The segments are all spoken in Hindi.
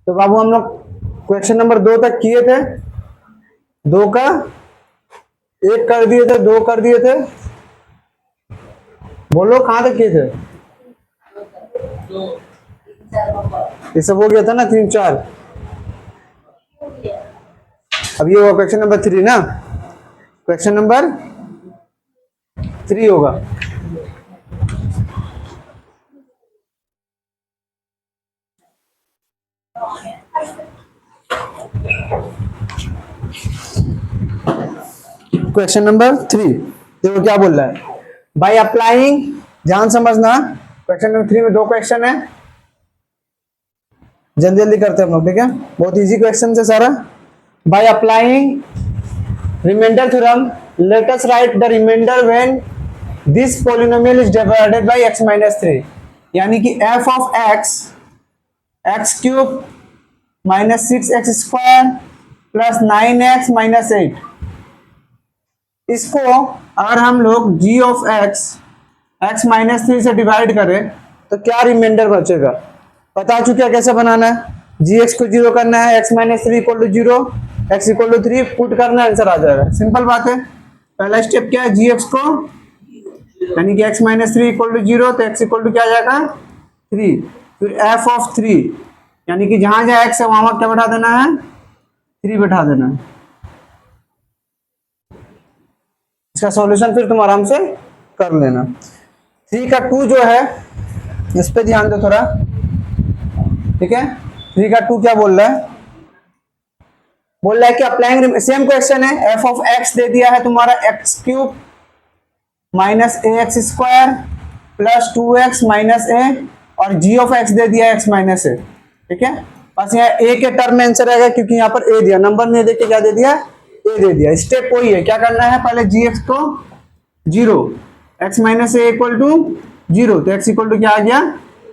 तो बाबू हम लोग क्वेश्चन नंबर 2 तक किए थे, 2 का 1 कर दिए थे, 2 कर दिए थे, बोलो कहां तक किए थे? ये सब हो गया था ना, 3 4। अब ये होगा क्वेश्चन नंबर 3 ना, क्वेश्चन नंबर 3 होगा। क्वेश्चन नंबर 3 देखो क्या बोल रहा है। बाय अप्लाइंग, ध्यान समझना, क्वेश्चन नंबर 3 में 2 क्वेश्चन है, जल्दी जल्दी करते हैं हम लोग, ठीक है, बहुत इजी क्वेश्चन है सारा। By applying remainder theorem, let us write the remainder when this polynomial is divided by x minus 3, यानी कि f of x x cube minus 6x square plus 9x minus 8, इसको अगर हम लोग g ऑफ x माइनस 3 से डिवाइड करें तो क्या रिमाइंडर बचेगा? बता चुके कैसे बनाना है, gx को 0 करना है, x minus 3 equal to 0, x equal to 3 put करना है, आंसर आ जाएगा। सिंपल बात है। पहला स्टेप क्या है, gx को, यानी कि x माइनस 3 इक्वल टू 0, तो x इक्वल टू क्या आ जाएगा 3, फिर f ऑफ 3, यानी कि जहां जहां x है वहां क्या बैठा देना है, 3 बैठा देना है। इसका सॉल्यूशन फिर तुम आराम से कर लेना। 3 का 2 जो है, इस पे ध्यान दो थोड़ा, ठीक है। 3 का 2 क्या बोल रहा है, बोल रहा है कि अप्लाइंग, सेम क्वेश्चन है, f ऑफ x दे दिया है तुम्हारा X cube minus A X square plus 2x minus A, और g ऑफ x दे दिया है x माइनस ए, ठीक है। बस यहाँ a के टर्म में आंसर आएगा, क्योंकि यहाँ पर a दिया, नंबर नहीं देके क्या दे दिया, a दे दिया। स्टेप वही है, क्या करना है, पहले gx को 0, x minus a equal to 0, तो x इक्वल टू क्या आ गया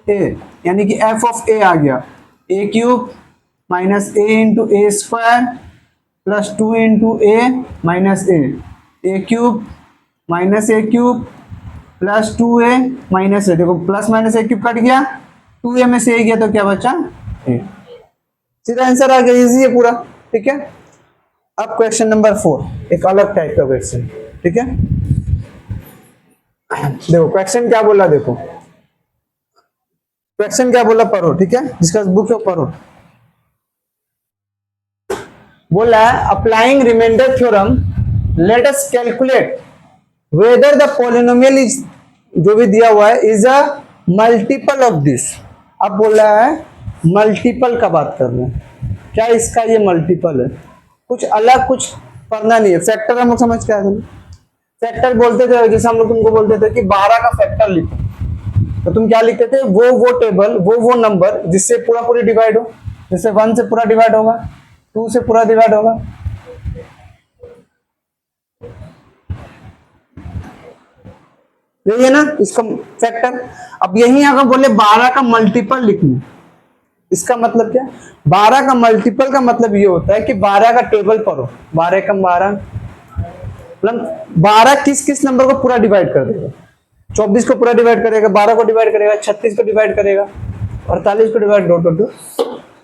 a, यानी कि f ऑफ a आ गया a cube minus a into A square plus 2 into A minus A cube minus A cube plus 2a minus A, देखो plus minus A cube cut गया, 2a में से a गया तो क्या बचा a, सीधा आंसर आ गया, इजी है पूरा, ठीक है। अब क्वेश्चन नंबर 4, एक अलग टाइप का क्वेश्चन, ठीक है। देखो क्वेश्चन क्या बोला, देखो क्वेश्चन क्या बोला पढ़ो, ठीक है, जिसका बुक है पढ़ो। बोला है applying remainder theorem, let us calculate whether the polynomial is, जो भी दिया हुआ है, is a multiple of this. अब बोल रहा है मल्टीपल का बात कर रहे हैं, क्या इसका ये मल्टीपल है, कुछ अलग कुछ पढ़ना नहीं है। फैक्टर हम लोग समझ के आए, फैक्टर बोलते थे, जैसे हम लोग तुमको बोलते थे कि 12 का फैक्टर लिखो, तो तुम क्या लिखते थे, वो टेबल, वो नंबर जिससे पूरा पूरी डिवाइड हो, जैसे 1 से पूरा डिवाइड होगा, 2 से पूरा डिवाइड होगा, यही है ना इसका फैक्टर। अब यही अगर बोले 12 का मल्टीपल लिखना, इसका मतलब क्या, 12 का मल्टीपल का मतलब ये होता है कि 12 का टेबल पढ़ो, 12 कम 12, मतलब 12 किस किस नंबर को पूरा डिवाइड कर देगा, 24 को पूरा डिवाइड करेगा, 12 को डिवाइड करेगा, 36 को डिवाइड करेगा, 48 को डिवाइड, डॉट,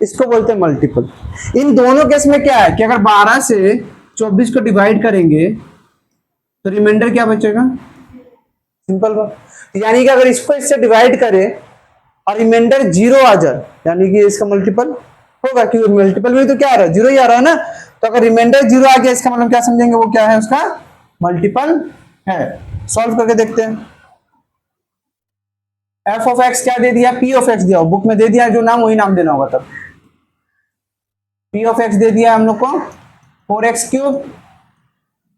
इसको बोलते हैं मल्टीपल। इन दोनों केस में क्या है कि अगर 12 से 24 को डिवाइड करेंगे तो रिमाइंडर क्या बचेगा, सिंपल बात, यानी कि अगर इसको इससे डिवाइड करें और रिमाइंडर 0 आ जाए, यानी कि इसका मल्टीपल होगा, क्योंकि मल्टीपल में तो क्या आ रहा है, 0 ही आ रहा है ना, तो अगर रिमाइंडर 0 आ गया, इसका मतलब क्या समझेंगे, वो क्या है, उसका मल्टीपल है। सॉल्व करके देखते हैं। f ऑफ x क्या दे दिया, p ऑफ x दिया, बुक में दे दिया, जो नाम वही नाम देना होगा, तब p ऑफ x दे दिया हम लोग को 4x cube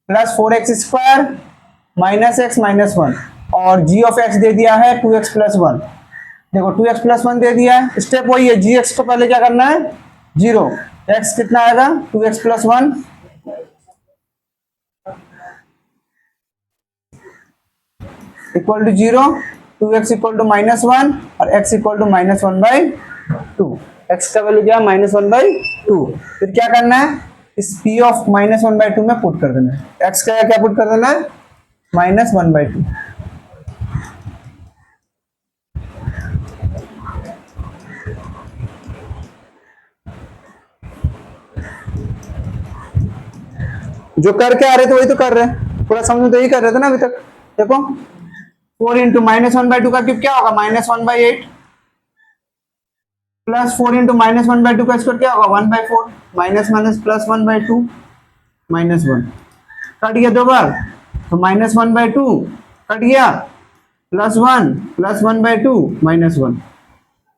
plus 4x square minus x minus 1, और g ऑफ x दे दिया है 2x प्लस 1, देखो 2x प्लस 1 दे दिया है। स्टेप वही है, gx को पहले क्या करना है 0, x कितना आएगा 2x plus 1 equal to 0, 2x equal to minus 1 और x equal to minus 1/2, x का वैल्यू क्या है -1/2। फिर क्या करना है, इस p ऑफ -1/2 में पुट कर देना है, x का क्या पुट कर देना है -1/2। जो करके आ रहे थे वही तो कर रहे हैं, पूरा समझ तो यही कर रहे थे ना अभी तक। देखो 4 इंटू -1/2 का क्यूब क्या होगा, -1/8 प्लस 4 इंटू -1/2 का स्क्वायर क्या होगा, 1/4 माइनस माइनस प्लस 1/2 -1 कट गया दो बार, तो -1/2 कट गया, +1 प्लस 1/2 -1।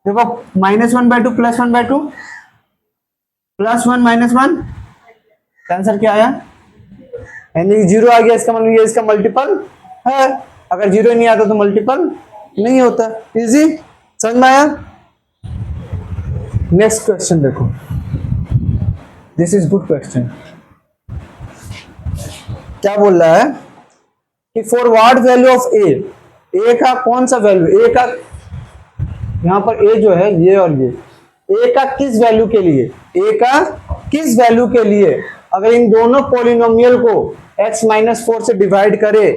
देखो -1/2 प्लस 1/2 +1 -1 आंसर क्या आया, यानी 0 आ गया, इसका मतलब ये इसका मल्टीपल है। अगर 0 नहीं आता तो मल्टीपल नहीं होता। इजी, समझ में आया। नेक्स्ट क्वेश्चन देखो, दिस इज गुड क्वेश्चन। क्या बोल रहा है कि for what value of A का कौन सा वैल्यू, ए का यहां पर ए जो है ये और ये, ए का किस वैल्यू के लिए, ए का किस वैल्यू के लिए अगर इन दोनों पॉलिनोमियल को x-4 से डिवाइड करे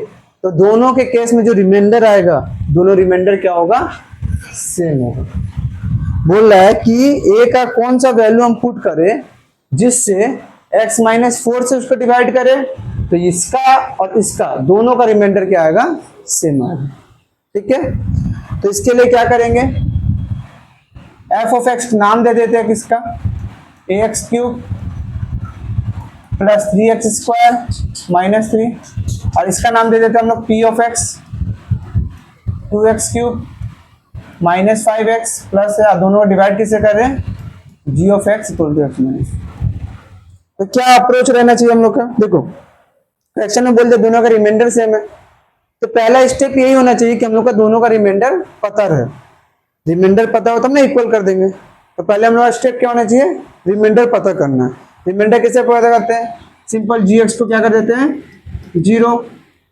तो दोनों के केस में जो रिमाइंडर आएगा, दोनों रिमाइंडर क्या होगा, सेम होगा। बोल रहा है कि ए का कौन सा वैल्यू हम पुट करें जिससे x-4 से उसको डिवाइड करें तो इसका और इसका दोनों का रिमाइंडर क्या आएगा, सेम आएगा। ठीक है, तो इसके लिए क्या करेंगे, f ऑफ x नाम दे देते हैं किसका, ax³ प्लस 3x² माइनस 3, और इसका नाम दे देते हैं हम लोग p of x 2x³ minus 5x plus, दोनों को डिवाइड किससे कर रहे हैं, g of x equal to x minus. तो क्या अप्रोच रहना चाहिए हम लोग का, देखो क्वेश्चन में बोल दे दोनों का रिमाइंडर सेम है, तो पहला स्टेप यही होना चाहिए कि हम लोग का दोनों का रिमाइंडर पता रहे। रिमाइंडर पता हो तब ना इक्वल कर देंगे, तो पहले हम लोग का स्टेप क्या होना चाहिए, रिमाइंडर पता करना है। रिमाइंडर कैसे पता करते हैं, सिंपल gx को क्या कर देते हैं 0,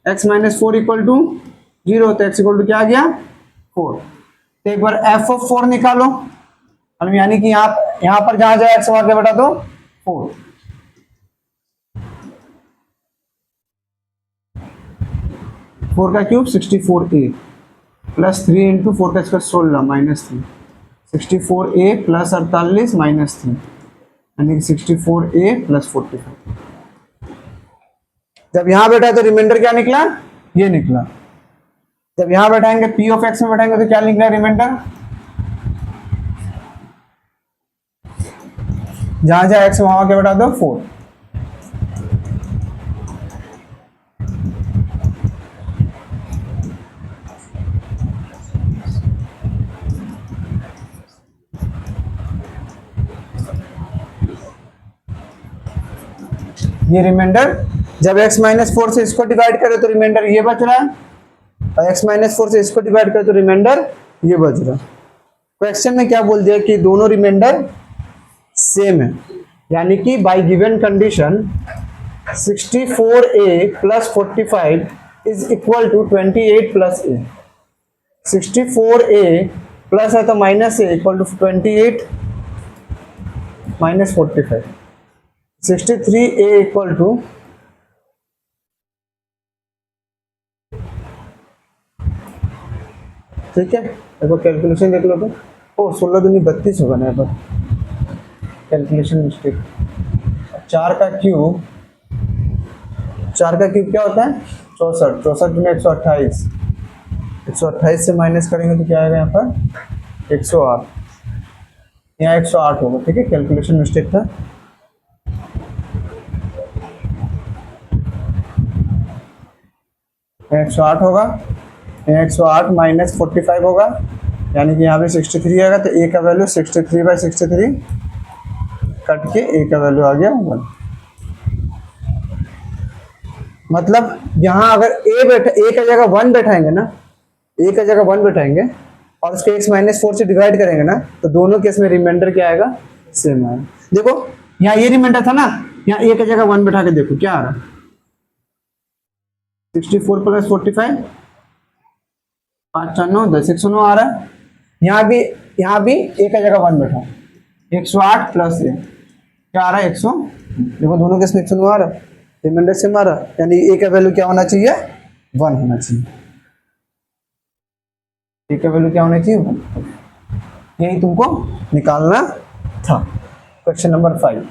x-4 इक्वल टू 0, तो x इक्वल टू क्या आ गया 4। तो एक बार f ऑफ 4 निकालो, यानी कि यहाँ पर जहां जाए x वहां क्या बटा दो 4, फोर का क्यूब 64a प्लस 3 इंटू 4 का square 16 minus 3, 64a plus 48 minus 3 यानी 64a प्लस 45। जब यहां बैठा तो रिमाइंडर क्या निकला, ये निकला। जब यहां बैठाएंगे p ऑफ x में बैठाएंगे तो क्या निकला रिमाइंडर, जहां जहां x वहां क्या बैठा दो 4। ये रिमाइंडर जब x-4 से इसको डिवाइड करे तो रिमाइंडर ये बच रहा है, और x-4 से इसको डिवाइड करे तो रिमाइंडर ये बच रहा है। क्वेश्चन में क्या बोल दिया कि दोनों रिमाइंडर सेम है, यानी कि by given condition 64a plus 45 is equal to 28 plus a। 64a plus है तो minus a equal to 28 minus 45, 63a equal to ठीक है। देखो कैलकुलेशन देख लो तो, ओ 16 दूनी 32 होगा ना, यहाँ पर कैलकुलेशन मिस्टेक। 4 का क्यूब क्या होता है 64, 64 में 128, 128 से माइनस करेंगे तो क्या आएगा यहाँ पर 108, यहाँ 108 होगा। ठीक है, कैलकुलेशन मिस्टेक था। यहाँ 108 होगा, यहाँ 108 माइनस 45 होगा, यानी कि यहाँ पे 63 आएगा, तो a का वैल्यू 63/63 कट के a का वैल्यू आ गया 1। मतलब यहाँ अगर a का जगह 1 बैठाएंगे ना, a का जगह 1 बैठाएंगे और उसको x-4 से डिवाइड करेंगे ना, तो दोनों केस में रिमाइंडर क्या आएगा, सेम आएगा। देखो यहाँ ये रिमाइंडर था ना, यहाँ a का जगह 1 बैठा के देखो क्या आ रहा है, 64 प्लस 45 5 4 9 10 109 आ रहा है। यहाँ भी a का जगह 1 बैठा, 108 प्लस a क्या आ रहा है 100। देखो दोनों केस में 109 आ रहा है, रिमाइंडर सेम आ रहा है, यानी a का वैल्यू क्या होना चाहिए 1 होना चाहिए। a का वैल्यू क्या होना चाहिए 1, यही तुमको निकालना था। Question number 5।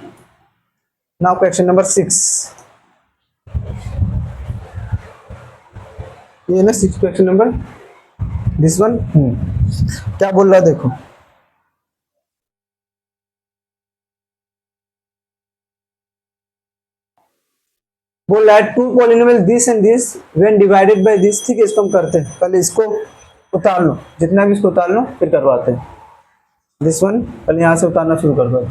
Now question number 6। ये ना 6 क्वेश्चन नंबर दिस वन। क्या बोल रहा है देखो, बोल रहा है two polynomial this and this when divided by this. ठीक है, इसको हम करते हैं, पहले इसको उतार लो, जितना भी इसको उतार लो फिर करवाते हैं। दिस वन पहले यहाँ से उतारना शुरू कर दो।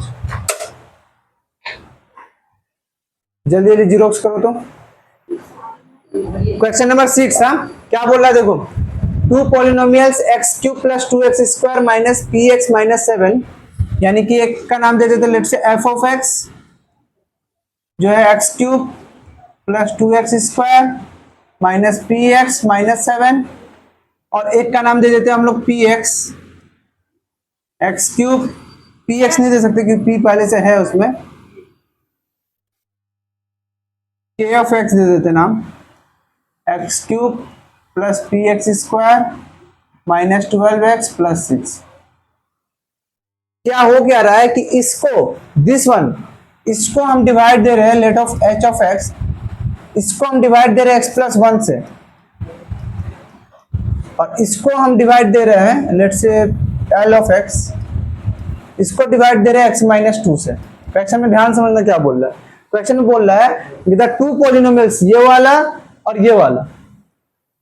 जल्दी जल्दी जीरोक्स करो। तो क्वेश्चन नंबर 6, हाँ क्या बोल रहा है देखो, two polynomials x cube plus 2x square minus p x minus 7, यानी कि एक का नाम दे देते लेट से एफ ऑफ एक्स जो है x cube plus 2x square minus p x minus 7, और एक का नाम दे देते हैं हम लोग P x, x cube, P x नहीं दे सकते क्योंकि पी पहले से है उसमें, के ऑफ एक्स दे देते नाम, x cube plus P x square minus 12x plus 6। क्या हो क्या रहा है कि इसको दिस वन, इसको हम डिवाइड दे रहे हैं let of h of x, इसको हम डिवाइड दे रहे हैं x प्लस 1 से, और इसको हम डिवाइड दे रहे हैं लेट से एल ऑफ एक्स, इसको डिवाइड दे रहे हैं x माइनस 2 से। क्वेश्चन में ध्यान समझना क्या बोल रहा है, क्वेश्चन में बोल रहा है द टू पॉलिनोमियल्स, ये वाला और ये वाला,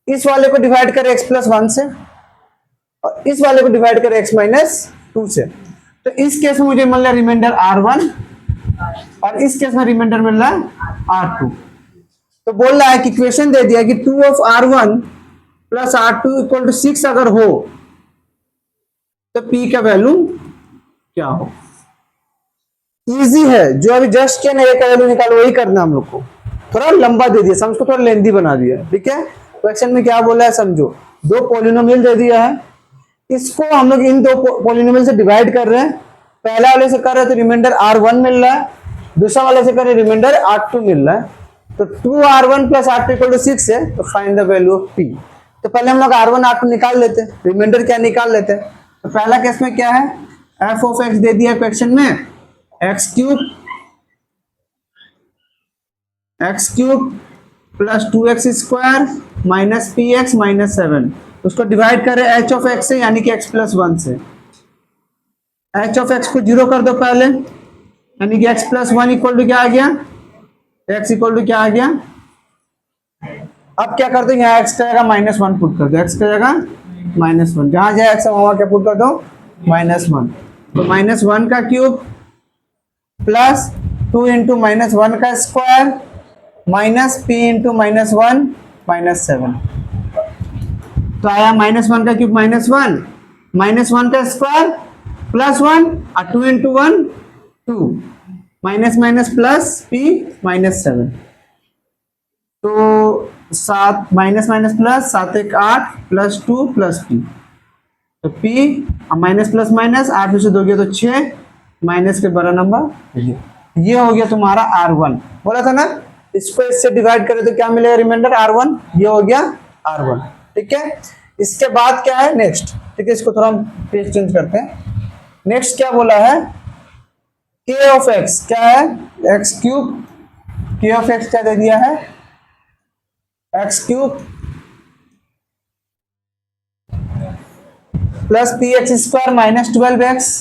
इस वाले को डिवाइड करें x प्लस 1 से और इस वाले को डिवाइड करें x माइनस 2 से। तो इस केस में मुझे मिल रहा है रिमाइंडर R1 और इस केस में रिमाइंडर मिल रहा है R2। तो बोल रहा है कि इक्वेशन दे दिया कि 2 of R1 plus R2 equal to 6 अगर हो तो P का वैल्यू क्या हो। इजी है, जो अभी जस्ट किया ना, ए का वैल्यू निकालो, वही करना हम लोग को। थोड़ा लंबा दे दिया, समझ को थोड़ा लेंदी बना दिया। ठीक है, क्वेश्चन में क्या बोला है समझो, दो पॉलिनोमियल दे दिया है, इसको हम लोग इन दो पॉलिनोमियल से डिवाइड कर रहे हैं। पहला वाले से कर रहे हैं तो रिमाइंडर R1 मिल रहा है, दूसरा वाले से कर रहे हैं रिमाइंडर R2 मिल रहा है। तो 2R1 plus R2 equal to 6 है, तो find the value of P। तो पहले हम लोग R1 R2 निकाल लेते हैं, रिमाइंडर क्या निकाल लेते हैं। तो पहला केस में क्या है, एफ ऑफ एक्स दे दिया क्वेश्चन में, x cube plus 2x square minus p x minus 7, उसको डिवाइड करें एच ऑफ एक्स से, यानी कि x प्लस 1 से। एच ऑफ एक्स को जीरो कर दो पहले, यानी कि x प्लस 1 इक्वल टू क्या आ गया, x इक्वल टू क्या आ गया। अब क्या कर दो, यहाँ x का जगह माइनस 1 पुट कर दो, x का जगह माइनस 1, जहां जाए x वहां क्या पुट कर दो, माइनस 1। तो माइनस 1 का क्यूब प्लस 2 इंटू माइनस 1 का square minus p into minus 1 minus 7। तो आया माइनस 1 का क्यूब माइनस 1, माइनस 1 का स्क्वायर प्लस 1 और 2 into 1 2, minus minus plus p minus 7। तो 7 minus minus plus, 7 1 8 plus 2 plus p, तो p माइनस प्लस माइनस 8 में से 2 गया तो 6, माइनस के बड़ा नंबर ये हो गया तुम्हारा R1। बोला था ना इसको इससे डिवाइड करें तो क्या मिलेगा रिमाइंडर R1, ये हो गया R1। ठीक है, इसके बाद क्या है नेक्स्ट। ठीक है, इसको थोड़ा हम पेज चेंज करते हैं। नेक्स्ट क्या बोला है, k ऑफ x क्या है, x cube, k of x क्या दे दिया है, x cube plus P x square minus 12x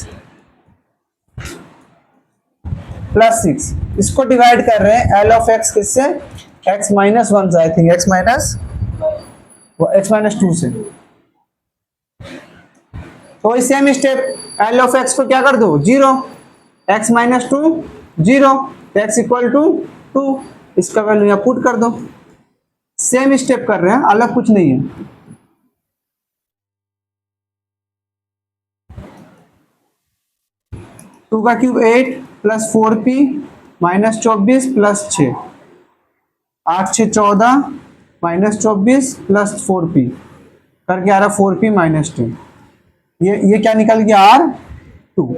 plus 6, इसको डिवाइड कर रहे हैं एल ऑफ एक्स किससे, x माइनस 1 से, आई थिंक x माइनस 2 से। तो वही same step, l of x को क्या कर दो 0, x minus 2 0, x equal to 2, इसका वैल्यू यहाँ पुट कर दो। सेम स्टेप कर रहे हैं, अलग कुछ नहीं है। टू का cube 8 plus 4p minus 24 plus 6, 8 6 14 minus 24 plus 4p करके आ रहा 4p माइनस 2। ये क्या निकल गया R2।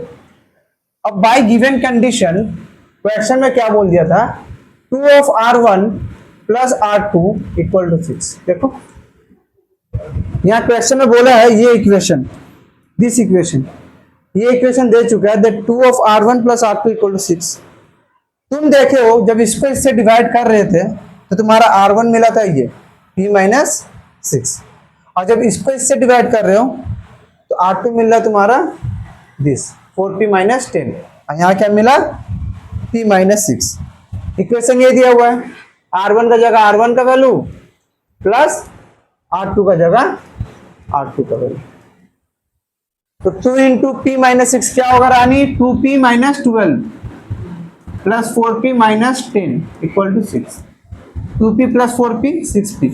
अब बाय गिवन कंडीशन क्वेश्चन में क्या बोल दिया था, 2 of R1 plus R2 equal to 6। देखो यहाँ क्वेश्चन में बोला है ये इक्वेशन, दिस इक्वेशन, ये इक्वेशन दे चुका है that 2 of R1 plus R2 equal to 6। तुम देखे हो जब इसको इससे डिवाइड कर रहे थे तो तुम्हारा R1 मिला था ये p माइनस 6। और जब इसको इससे डिवाइड कर रहे हो तो R2 मिल रहा है तुम्हारा दिस 4p माइनस 10, और यहाँ क्या मिला p माइनस 6। इक्वेशन ये दिया हुआ है, R1 का जगह R1 का वैल्यू प्लस R2 का जगह R2 का वैल्यू। तो 2 इंटू पी माइनस 6 क्या होगा रानी, 2p minus 12 plus 4p minus 10 equal to 6। 2p plus 4p 6p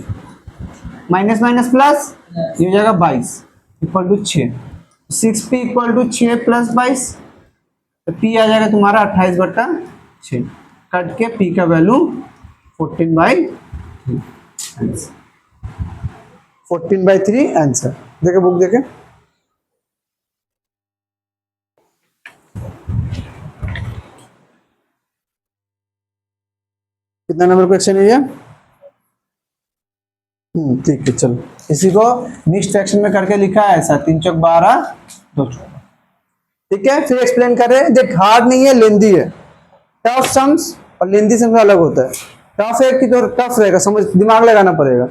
minus minus plus, ये हो जाएगा 22 equal to 6। 6p equal to 6 plus 22, तो p आ जाएगा तुम्हारा 28/6, कट के p का वैल्यू 14/3 आंसर। 14/3 आंसर। देखे बुक देखे, कितना नंबर क्वेश्चन है ये? ठीक है, चलो इसी को मिक्स्ड फ्रैक्शन में करके लिखा है ऐसा, 3 चौक 12 2 14। ठीक है, फिर एक्सप्लेन कर रहे हैं। देख हार्ड नहीं है, लेंदी है। टफ सम्स और लेंदी सम्स अलग होता है। टफ है कि तो टफ रहेगा, समझ दिमाग लगाना पड़ेगा।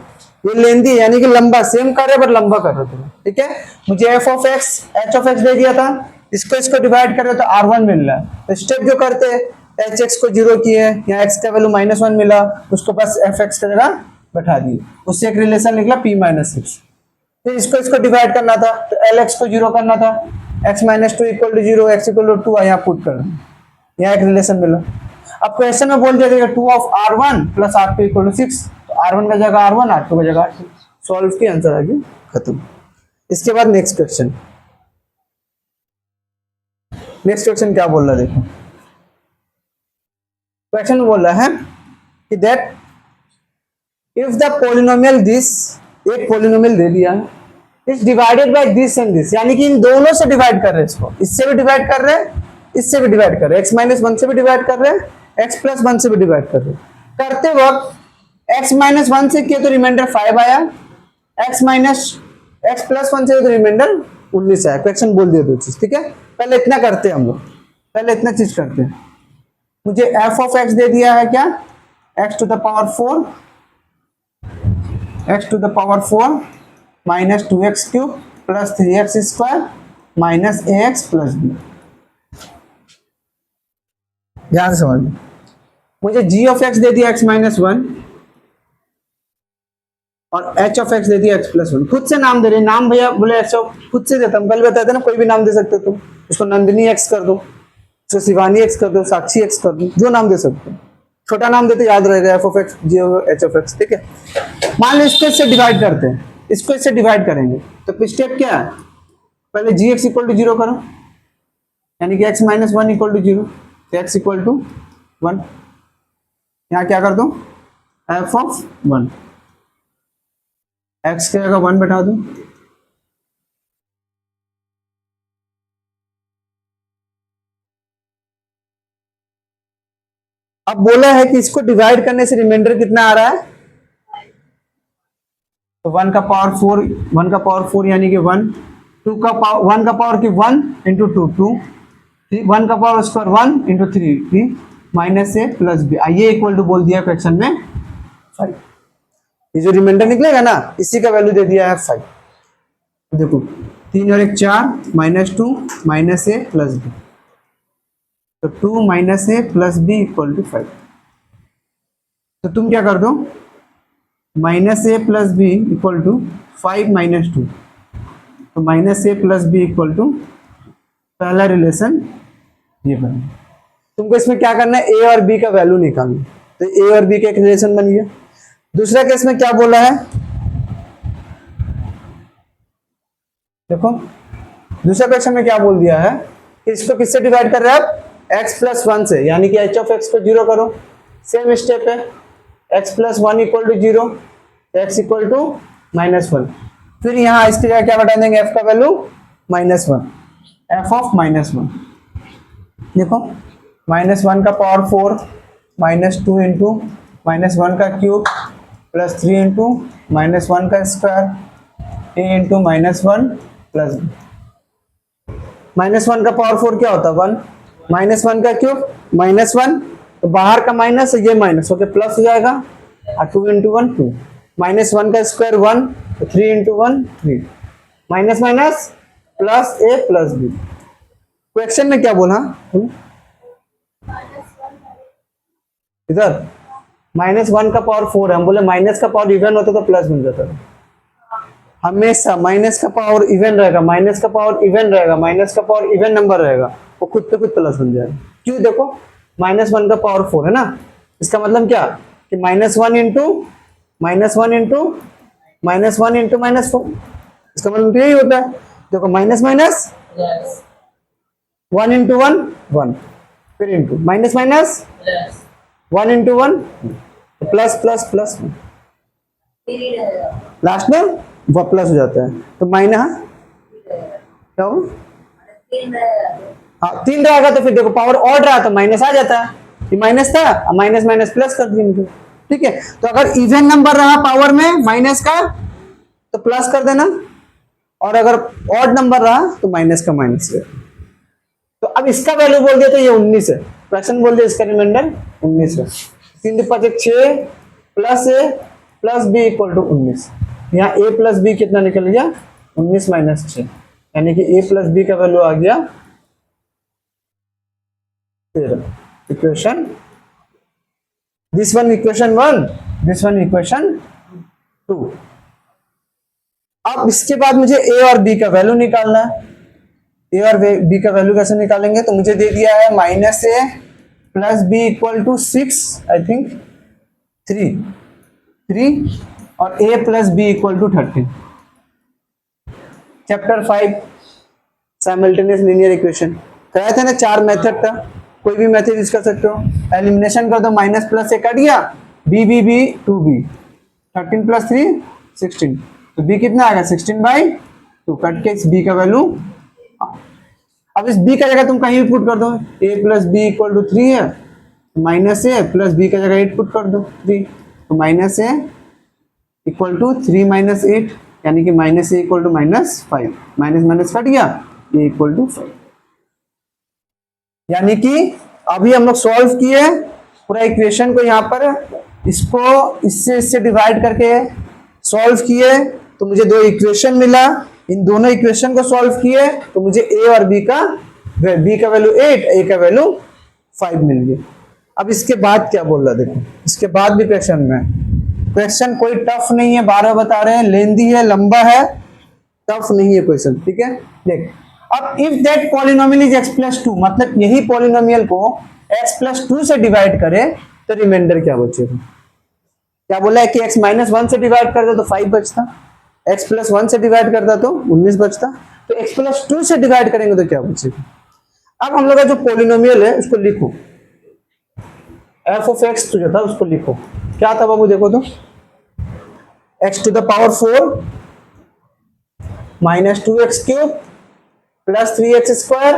ये लेंदी है यानी कि लंबा, सेम कर रहे पर लंबा कर रहे हो। ठीक है, मुझे F of X H of X दे दिया था, इसको डिवाइड कर रहे हो तो R1 मिल रहा है। तो स्टेप जो करते हैं, एच एक्स को 0 किए, यहाँ एक्स का वैल्यू -1 मिला, उसको बस एफ एक्स की जगह बैठा दिए, उससे एक रिलेशन निकला p माइनस 6। फिर इसको डिवाइड करना था तो lx को 0 करना था, x minus 2 equal to 0, x equal to 2 यहाँ पुट करना, यहाँ एक रिलेशन मिला। अब क्वेश्चन में बोल दिया 2 of R1 plus R2 equal to 6, तो R1 का जगह R1, R2 का जगह R2, सॉल्व की आंसर आ गया, खत्म। इसके बाद नेक्स्ट क्वेश्चन, क्या बोल रहा है देखो। क्वेश्चन बोल रहा है कि that if the polynomial this, एक पोलिनोमियल दे दिया is divided by this and this, यानी कि इन दोनों से डिवाइड कर रहे हैं, इसको इससे भी डिवाइड कर रहे हैं, इससे भी डिवाइड कर रहे हैं, x माइनस 1 से भी डिवाइड कर रहे हैं, x प्लस 1 से भी डिवाइड कर रहे हैं। करते वक्त x माइनस 1 से किया तो रिमाइंडर 5 आया, x प्लस 1 से तो रिमाइंडर 19 आया। क्वेश्चन बोल दिया 2 चीज। ठीक है, पहले इतना करते हैं हम लोग, पहले इतना चीज करते हैं। मुझे f ऑफ x दे दिया है क्या, x to the power 4, x to the power 4 minus 2x cube plus 3x square minus ax plus b। ध्यान से समझ, मुझे g ऑफ x दे दिया x माइनस 1 और h ऑफ x दे दिया x प्लस 1। खुद से नाम दे रहे, नाम भैया बोले x खुद से देता हूँ, कल बताते ना कोई भी नाम दे सकते हो तुम, उसको नंदिनी x कर दो, उसको शिवानी x कर दो, साक्षी x कर दो, जो नाम दे सकते हो। छोटा नाम देते याद रहेगा, f of x g of h of x। ठीक है, मान लो इसको इससे डिवाइड करते हैं, इसको इससे डिवाइड करेंगे तो स्टेप क्या है, पहले gx इक्वल टू 0 करो, यानी कि x माइनस 1 इक्वल टू 0, तो x इक्वल टू 1। यहाँ क्या कर दो, f ऑफ 1, x की जगह 1 बैठा दो, अब बोला है कि इसको डिवाइड करने से रिमाइंडर कितना आ रहा है, तो 1 का पावर 4 यानी कि 1, 1 का पावर की 1 इंटू 2 2, 1 का power square 1 into 3 minus a plus b, ये इक्वल टू बोल दिया क्वेश्चन में 5। ये जो रिमाइंडर निकलेगा ना, इसी का वैल्यू दे दिया है 5। देखो 3 और 1 4 minus 2 minus a plus b, तो 2 minus a plus b equal to 5। तो तुम क्या कर दो, minus a plus b equal to 5 minus 2, तो minus a plus b equal to, पहला रिलेशन ये बना। तुमको इसमें क्या करना है, a और b का वैल्यू निकालना, तो a और b का एक रिलेशन बन गया। दूसरा केस में क्या बोला है, देखो दूसरा क्वेश्चन में क्या बोल दिया है कि इसको किससे डिवाइड कर रहे हैं आप, x प्लस 1 से, यानी कि h ऑफ x को 0 करो। सेम स्टेप है, x plus 1 equal to 0, x equal to -1। फिर यहाँ इसकी जगह क्या बता देंगे, f का वैल्यू -1, f ऑफ -1। देखो -1 का पावर 4 -2 इंटू -1 का क्यूब प्लस 3 इंटू -1 का square a into -1 plus b। -1 का पावर 4 क्या होता है 1, -1 का क्यूब -1, तो बाहर का माइनस ये माइनस होके प्लस हो जाएगा, और 2 इंटू 1 2, माइनस वन का स्क्वायर 1, तो 3 into 1 3, minus minus plus a plus B. Question में क्या बोला इधर, माइनस वन का पावर 4 है, हम बोले माइनस का पावर इवन होता तो प्लस मिल जाता था। हमेशा माइनस का पावर इवन रहेगा, माइनस का पावर इवन रहेगा, माइनस का पावर इवन नंबर रहेगा, वो खुद पे खुद प्लस बन जाएगा। क्यों, देखो माइनस वन का पावर 4 है ना, इसका मतलब क्या कि minus one into minus one into minus one into minus 4, इसका मतलब यही होता है। देखो minus minus one into one 1, फिर into minus minus 1 into 1 plus plus plus, last में वो प्लस हो जाता है, तो माइनस क्या हो, हाँ 3 रहेगा, तो फिर देखो पावर ऑड रहा तो माइनस आ जाता है, ये माइनस था, माइनस माइनस प्लस कर दिए। ठीक है, तो अगर इवन नंबर रहा पावर में माइनस का तो प्लस कर देना, और अगर ऑड नंबर रहा तो माइनस का माइनस कर। तो अब इसका वैल्यू बोल दिया तो ये 19 है, फ्रैक्शन बोल दिया, इसका रिमाइंडर 19 है। 3 5 6 plus a plus b equal to 19। यहाँ ए प्लस बी कितना निकल गया, 19 माइनस 6, यानी कि ए प्लस बी का वैल्यू आ गया 13। Equation this one equation 1, this one equation 2। अब इसके बाद मुझे ए और बी का वैल्यू निकालना है। ए और बी का वैल्यू कैसे निकालेंगे, तो मुझे दे दिया है minus a plus b equal to 6, I think 3 और a plus b equal to 13। Chapter 5 simultaneous linear equation कराया था ना, 4 मेथड था, कोई भी मेथड यूज कर सकते हो। एलिमिनेशन कर दो, माइनस प्लस से कट गया, b 2b, 13 प्लस 3 16, तो b कितना आएगा 16/2, कट के इस b का वैल्यू। अब इस b का जगह तुम कहीं भी पुट कर दो, a plus b equal to 3 है, माइनस ए प्लस बी का जगह 8 पुट कर दो 3, तो minus a equal to 3 minus 8, यानी कि minus a equal to minus 5, minus minus cut गया, ए इक्वल टू 5। यानी कि अभी हम लोग सॉल्व किए पूरा इक्वेशन को, यहाँ पर इसको इससे डिवाइड करके सॉल्व किए, तो मुझे 2 इक्वेशन मिला। इन दोनों इक्वेशन को सॉल्व किए तो मुझे ए और बी का वैल्यू 8, ए का वैल्यू 5 मिल गया। अब इसके बाद क्या बोल रहा है, देखो इसके बाद भी क्वेश्चन में, क्वेश्चन कोई टफ नहीं है, 12 बता रहे हैं, लेंदी है, लंबा है, टफ नहीं है क्वेश्चन। ठीक है, देख अब if that polynomial is x plus 2, मतलब यही पॉलिनोमियल को x प्लस 2 से डिवाइड करे तो रिमाइंडर क्या बचेगा। क्या बोला है कि x माइनस 1 से डिवाइड कर दो तो 5 बचता, x प्लस 1 से डिवाइड करता तो 19 बचता, तो x प्लस 2 से डिवाइड करेंगे तो क्या बचेगा। अब हम लोग का जो पॉलिनोमियल है उसको लिखो, f ऑफ x जो था उसको लिखो, क्या था बाबू, देखो तो x to the power 4 minus 2x cube plus 3x square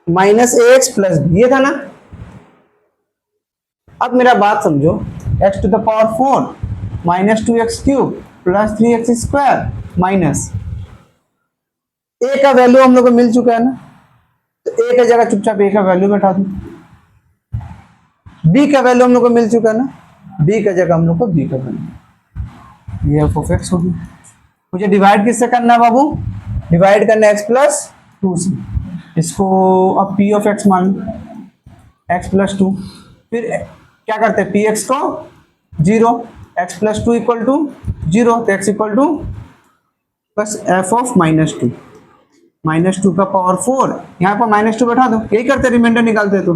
minus ax plus b, ये था ना। अब मेरा बात समझो, x to the power 4 minus 2x cube plus 3x square minus a का वैल्यू हम लोग को मिल चुका है ना, तो a का जगह चुपचाप a का वैल्यू बैठा दो, b का वैल्यू हम लोग को मिल चुका है ना, b का जगह हम लोग को b का वैल्यू, ये f ऑफ x होगी। मुझे डिवाइड किससे करना है बाबू, डिवाइड करना है x प्लस 2 से, इसको अब p ऑफ x मान लो, x प्लस 2, फिर क्या करते हैं px को 0, x प्लस 2 इक्वल टू 0, तो x इक्वल टू बस f ऑफ माइनस 2, माइनस 2 का पावर 4, यहाँ पर माइनस 2 बैठा दो, यही करते रिमाइंडर निकालते तो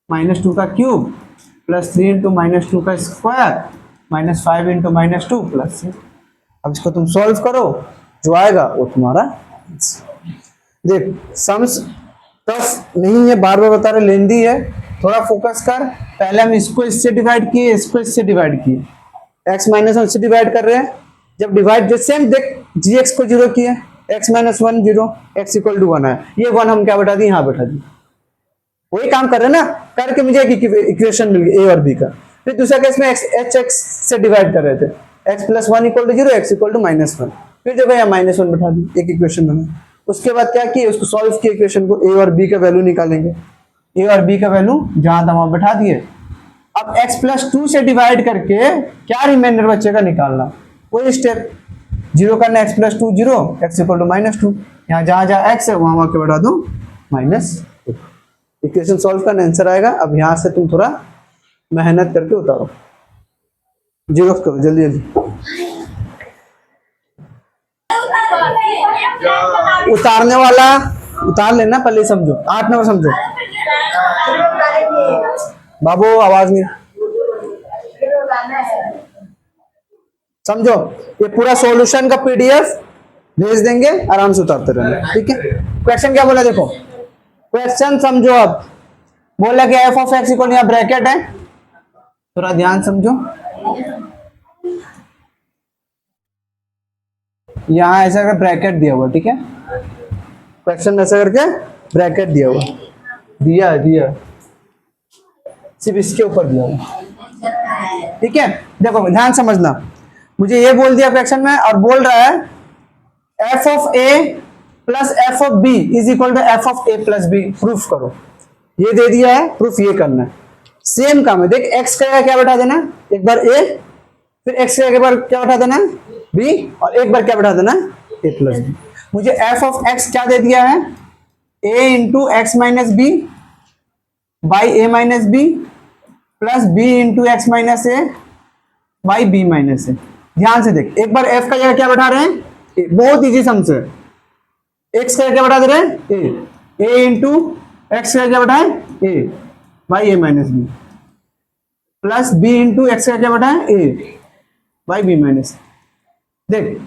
माइनस 2 का क्यूब प्लस 3 इंटू माइनस 2 का square minus 5 into minus 2 plus 6। अब इसको तुम सॉल्व करो, जो आएगा वो तुम्हारा। देख सम्स टफ नहीं है, बार बार बता रहे, लेंदी है, थोड़ा फोकस कर। पहले हम इसको इससे डिवाइड किए, इसको इससे डिवाइड किए, x माइनस 1 से डिवाइड कर रहे हैं, जब डिवाइड जो सेम देख gx को 0 किए, x minus 1 0, x equal to 1 है, ये 1 हम क्या बैठा दिए, यहाँ बैठा दिए, वही काम कर रहे हैं ना, करके मुझे एक इक्वेशन मिल गई a और b का। फिर दूसरा केस में x से डिवाइड कर रहे थे, x plus 1 equal to 0, x equal to minus 1, फिर जब यहाँ माइनस 1 बैठा दी, एक इक्वेशन बना। उसके बाद क्या किए, उसको सॉल्व किए इक्वेशन को, a और b का वैल्यू निकालेंगे, a और b का वैल्यू जहां था वहां बैठा दिए। अब x+2 से डिवाइड करके क्या रिमाइंडर बचेगा निकालना, वही स्टेप। 0 करना x+2 0, x इक्वल टू -2, यहाँ जहां जहां x है वहां वहां के बढ़ा दो -2। इक्वेशन सॉल्व करना, आंसर आएगा। अब यहाँ से तुम थोड़ा मेहनत करके उतारो, जीरोक्स करो जल्दी जल्दी। उतारने वाला उतार लेना, पहले समझो। 8 नंबर समझो बाबू, आवाज नहीं समझो। ये पूरा सॉल्यूशन का पीडीएफ भेज देंगे, आराम से उतारते रहना, ठीक है। क्वेश्चन क्या बोला देखो, क्वेश्चन समझो। अब बोला कि एफ ऑफ एक्स इक्वल, यहाँ ब्रैकेट है, थोड़ा ध्यान समझो। यहाँ ऐसा करके ब्रैकेट दिया हुआ, ठीक है। क्वेश्चन ऐसा करके ब्रैकेट दिया हुआ, दिया सिर्फ इसके ऊपर दिया हुआ, ठीक है। देखो ध्यान समझना, मुझे ये बोल दिया क्वेश्चन में और बोल रहा है f of A plus F of b is equal to f of A plus b, proof करो। ये दे दिया है, प्रूफ ये करना है। सेम काम है, देख एक्स का क्या बैठा देना, एक बार ए, फिर एक्स का एक बार क्या बैठा देना बी, और एक बार क्या बैठा देना ए प्लस बी। मुझे एफ ऑफ एक्स क्या दे दिया है, A into X minus B by A minus B plus B into X minus A by B minus A. ध्यान से देख, एक बार एफ का जगह क्या बैठा रहे हैं, बहुत इजी सम से। एक्स का क्या बैठा दे रहे हैं, ए इंटू एक्स का क्या बैठा है A by A minus B plus B into X का क्या बैठा है ए बाई बी माइनस। देख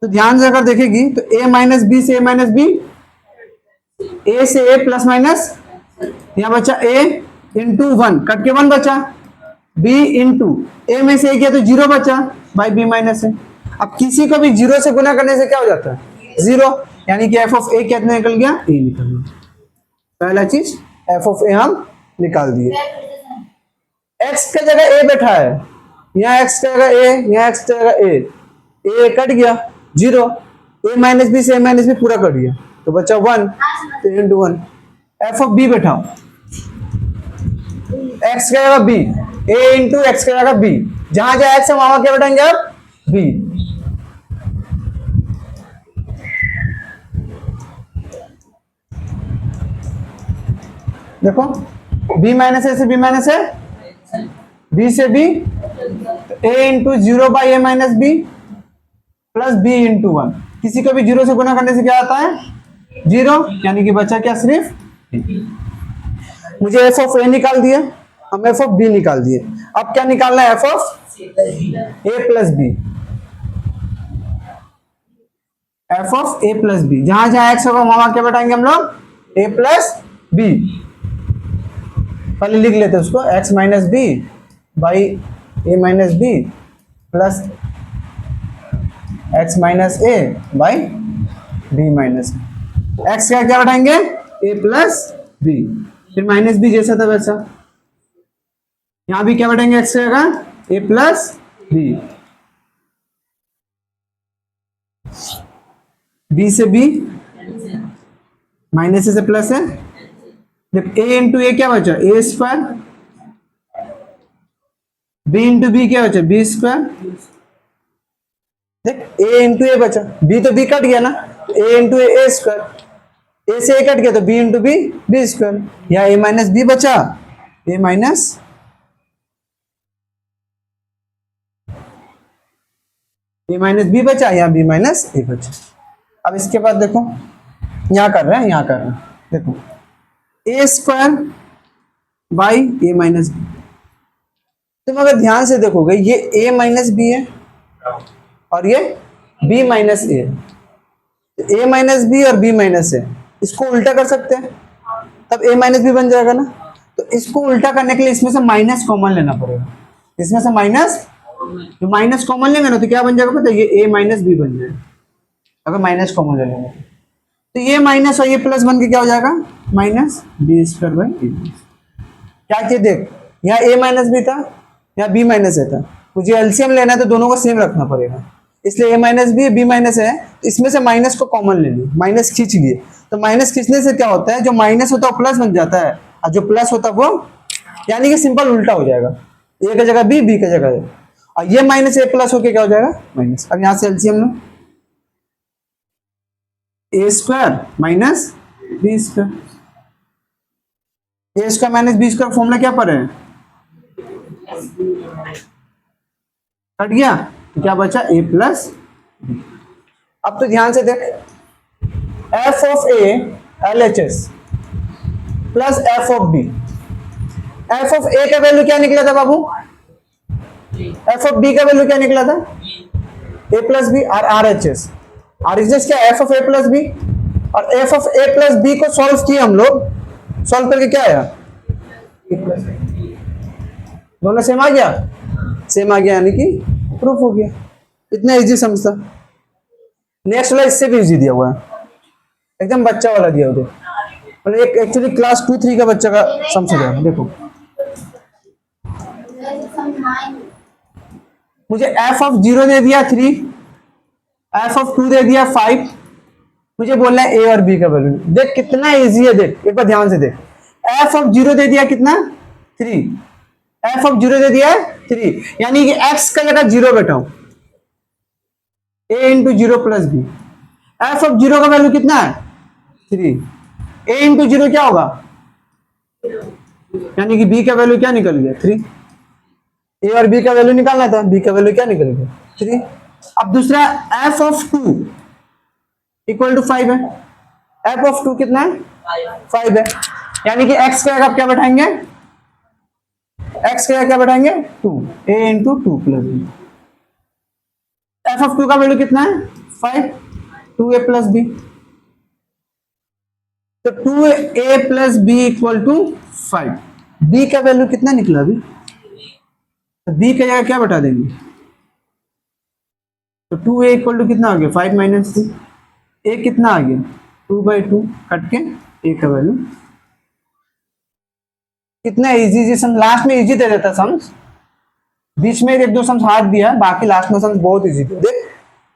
तो ध्यान से अगर देखेगी तो ए माइनस बी से ए माइनस बी, ए से ए प्लस माइनस, यहाँ बचा ए इंटू 1 कट के 1 बचा, बी इंटू ए में से ए किया तो 0 बचा बाई बी माइनस ए। अब किसी को भी 0 से गुना करने से क्या हो जाता है 0, यानी कि एफ ऑफ ए कितना निकल गया, ए निकल गया। पहला चीज एफ ऑफ ए हम निकाल दिए। एक्स का जगह ए बैठा है, यहाँ एक्स का जगह ए, यहाँ एक्स का जगह ए कट गया 0, ए माइनस बी से ए माइनस बी पूरा कट गया तो बचा 1, तो इंटू 1। एफ ऑफ बी बैठाओ, एक्स का जगह बी, ए इंटू एक्स का जगह बी, जहां जहां एक्स है वहां क्या बैठाएंगे आप बी। देखो b माइनस ए से b माइनस है, b से b, तो a into 0 by A minus B plus b into 1। किसी को भी 0 से गुना करने से क्या आता है 0, यानी कि बचा क्या सिर्फ। मुझे एफ ऑफ ए निकाल दिए, हम एफ ऑफ बी निकाल दिए। अब क्या निकालना है, f of A plus B, F of A plus b, जहां जहां एक्स होगा वहां क्या बैठाएंगे हम लोग ए प्लस बी। पहले लिख लेते हैं उसको, x minus B by A minus B plus x minus A by B minus. X का क्या बैठाएंगे ए प्लस बी, फिर माइनस बी जैसा था वैसा, यहां भी क्या बैठेंगे एक्स का ए प्लस बी, बी से बी माइनस से प्लस है। जब ए इंटू ए क्या बचा a square, b into b क्या बचा बी स्क्वायर। देख ए इंटू ए बचा, बी तो बी कट गया ना, ए इंटू ए स्क्वायर, ए से ए कट गया तो b into b b square, या ए माइनस बी बचा ए माइनस बी बचा, या बी माइनस ए बचा। अब इसके बाद देखो यहां कर रहे हैं, यहां कर रहे हैं, देखो A square by A minus B. तुम अगर ध्यान से देखोगे ये ए माइनस बी है और ये बी माइनस ए है, ए माइनस बी और बी माइनस ए, इसको उल्टा कर सकते हैं तब ए माइनस बी बन जाएगा ना। तो इसको उल्टा करने के लिए इसमें से माइनस कॉमन लेना पड़ेगा, इसमें से माइनस, तो माइनस कॉमन लेंगे ना तो क्या बन जाएगा पता है, ये ए माइनस बी बन जाएगा अगर माइनस कॉमन ले लेंगे। तो ये माइनस और ये प्लस बन के क्या हो जाएगा माइनस बी स्क्वायर बाई ए। क्या किया देख, यहाँ ए माइनस बी था, यहाँ बी माइनस ए था, मुझे एलसीएम लेना है तो दोनों को सेम रखना पड़ेगा, इसलिए ए माइनस बी बी माइनस है, तो इसमें से माइनस को कॉमन ले लिए, माइनस खींच लिए। तो माइनस खींचने से क्या होता है, जो माइनस होता है वो प्लस बन जाता है और जो प्लस होता है वो यानी कि सिंपल उल्टा हो जाएगा, ए की जगह बी, बी की जगह ए, और ये माइनस ए प्लस होके क्या हो जाएगा माइनस। अब यहां से एलसीएम लो, A square minus B square, A square minus B square formula क्या पर है, कट गया, तो क्या बचा ए प्लस। अब तो ध्यान से देख, F of A L H S plus F of B, F of A का वैल्यू क्या निकला था बाबू, एफ ऑफ बी का वैल्यू क्या निकला था, ए प्लस बी, और R H S, R H S क्या, F of A plus B, और F of A plus B को सॉल्व किए हम लोग, सॉल्व करके क्या आया, दोनों सेम आ गया, सेम आ गया, यानी कि प्रूफ हो गया। इतना इजी समझता। नेक्स्ट वाला इससे भी इजी दिया हुआ है, एकदम बच्चा वाला दिया हुआ, मतलब एक एक्चुअली क्लास 2-3 का बच्चा का समझ जाएगा। देखो मुझे एफ ऑफ 0 दे दिया 3, एफ ऑफ 2 दे दिया 5, मुझे बोलना है ए और बी का वैल्यू। देख कितना इजी है, देख एक बार ध्यान से देख, एफ ऑफ 0 दे दिया कितना 3, एफ ऑफ 0 दे दिया 3, यानी कि एक्स का जगह 0 बैठाऊं, A into 0 plus B, F of 0 का वैल्यू कितना है 3, ए इंटू 0 क्या होगा, यानी कि बी का वैल्यू क्या निकल गया 3, ए और बी का वैल्यू निकालना था, बी का वैल्यू क्या निकल गया 3। अब दूसरा एफ ऑफ 2 इक्वल टू 5 है, एफ ऑफ 2 कितना है 5 है, यानी कि एक्स का आप क्या बैठाएंगे, एक्स का क्या बैठाएंगे 2, A into 2 plus B, F of 2 का वैल्यू कितना है 5, 2a प्लस बी, तो 2a plus b equal to 5, b का वैल्यू कितना निकला अभी, तो बी का जगह क्या बता देंगे, तो 2a इक्वल टू कितना आ गया 5 माइनस 3, ए कितना आ गया 2/2, कट के ए का वैल्यू। कितना इजी इजी सम, लास्ट में इजी दे देता समझ, बीच में एक दो सम हार्ड दिया, बाकी लास्ट में सम बहुत इजी था। देख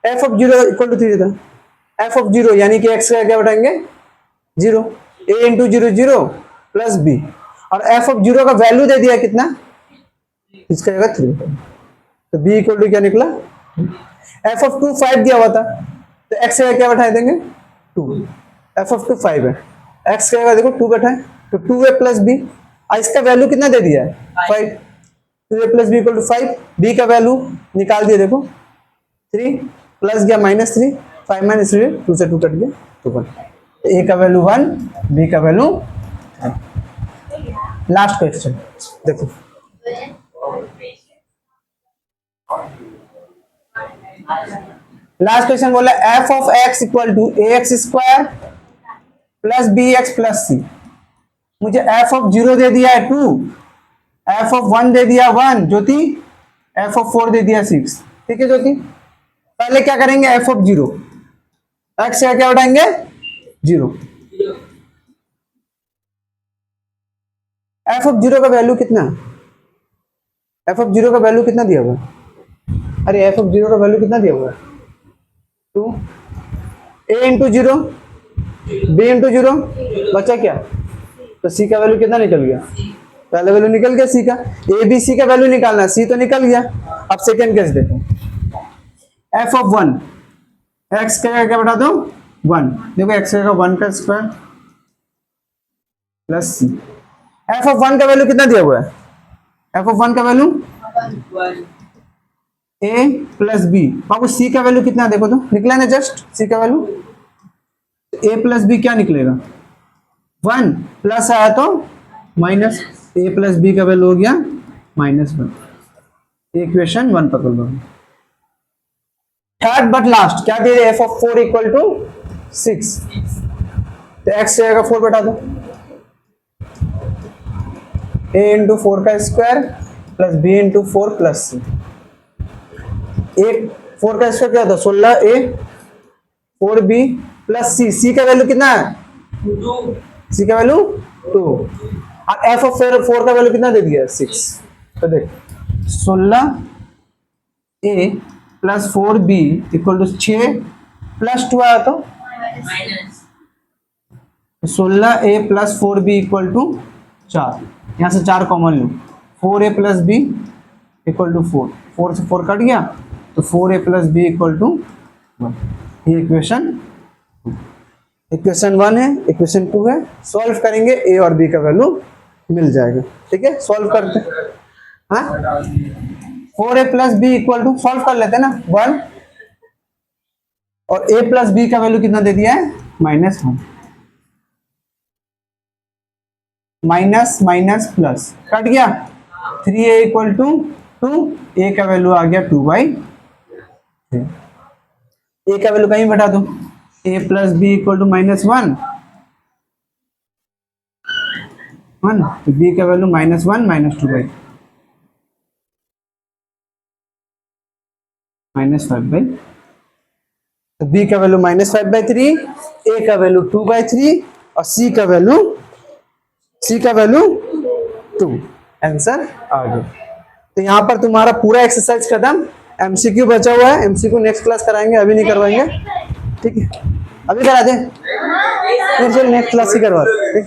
एफ ऑफ 0 इक्वल टू 3 देता, एफ ऑफ 0 यानी कि एक्स का क्या बताएंगे 0, ए इंटू 0 0 प्लस बी, और एफ ऑफ 0 का वैल्यू दे दिया कितना, इसका जगह 3, तो बी इक्वल टू क्या निकला, एफ ऑफ 2 5 दिया हुआ था, तो एक्स का क्या बैठा देंगे 2, एफ ऑफ 2 5 है, एक्स का देखो 2 बैठा है, तो 2a प्लस बी, इसका वैल्यू कितना दे दिया है 5, 2a plus b equal to 5, b का वैल्यू निकाल दिया देखो 3 प्लस गया माइनस 3, 5 माइनस 3 2 से 2 कट गया, तो 1, ए का वैल्यू 1, बी का वैल्यू 10। लास्ट क्वेश्चन देखो, लास्ट क्वेश्चन बोला F of X equal to A X square plus B X plus C, मुझे एफ ऑफ 0 दे दिया है 2, एफ ऑफ 1 दे दिया 1 ज्योति, एफ ऑफ 4 दे दिया 6, ठीक है ज्योति। पहले क्या करेंगे एफ ऑफ 0, एक्स का क्या उठाएंगे 0, एफ ऑफ 0 का वैल्यू कितना, एफ ऑफ 0 का वैल्यू कितना दिया हुआ, अरे एफ ऑफ 0 का वैल्यू कितना दिया हुआ है 2, ए इंटू 0 बी इंटू 0, बचा क्या, तो सी का वैल्यू कितना निकल गया, पहला वैल्यू निकल गया सी का, ए बी सी का वैल्यू निकालना है, सी तो निकल गया। अब सेकेंड केस देखो, एफ ऑफ 1, एक्स का क्या बता दो 1, देखो एक्स का 1 का square plus c, f of 1 का वैल्यू कितना दिया हुआ है, एफ ऑफ 1 का वैल्यू ए प्लस बी, बाबू सी का वैल्यू कितना देखो तो निकला ना जस्ट, सी का वैल्यू ए प्लस बी क्या निकलेगा 1, प्लस आया तो माइनस, ए प्लस बी का वैल्यू हो गया -1, इक्वेशन 1 पकड़ लो। थर्ड बट लास्ट क्या दे एफ ऑफ 4 इक्वल टू 6, तो एक्स जाएगा 4 बटा दो, ए इंटू 4 का square plus B into 4 plus C, एक 4 का स्क्वायर क्या होता है 16, ए 4b प्लस सी, सी का वैल्यू कितना है 2, सी का वैल्यू 2, और एफ ऑफ 4 का वैल्यू कितना दे दिया 6, तो देख 16 A plus 4b equal to 6 plus 2 आया तो 16 A plus 4b equal to 4, यहाँ से 4 कॉमन लो, 4a plus b equal to 4, 4 से 4 कट गया तो 4a plus b equal to 1। ये इक्वेशन 1 है, इक्वेशन 2 है। सॉल्व करेंगे a और b का वैल्यू मिल जाएगा। ठीक है, सॉल्व करते हैं। हाँ, 4a plus b equal to, solve कर लेते हैं ना, 1, और a प्लस बी का वैल्यू कितना दे दिया है, -1। माइनस माइनस प्लस कट गया, 3a इक्वल टू 2, a का वैल्यू आ गया 2/3। a का वैल्यू कहीं बैठा दो, a plus b equal to -1, तो b का वैल्यू -1 -2/3 -5/3, तो b का वैल्यू -5/3, a का वैल्यू 2/3 और c का वैल्यू 2। आंसर आ गया। तो यहाँ पर तुम्हारा पूरा एक्सरसाइज खत्म, एमसीक्यू बचा हुआ है, एमसीक्यू नेक्स्ट क्लास कराएंगे, अभी नहीं करवाएंगे। ठीक है, अभी करा दे, फिर नेक्स्ट क्लास ही करवा, ठीक।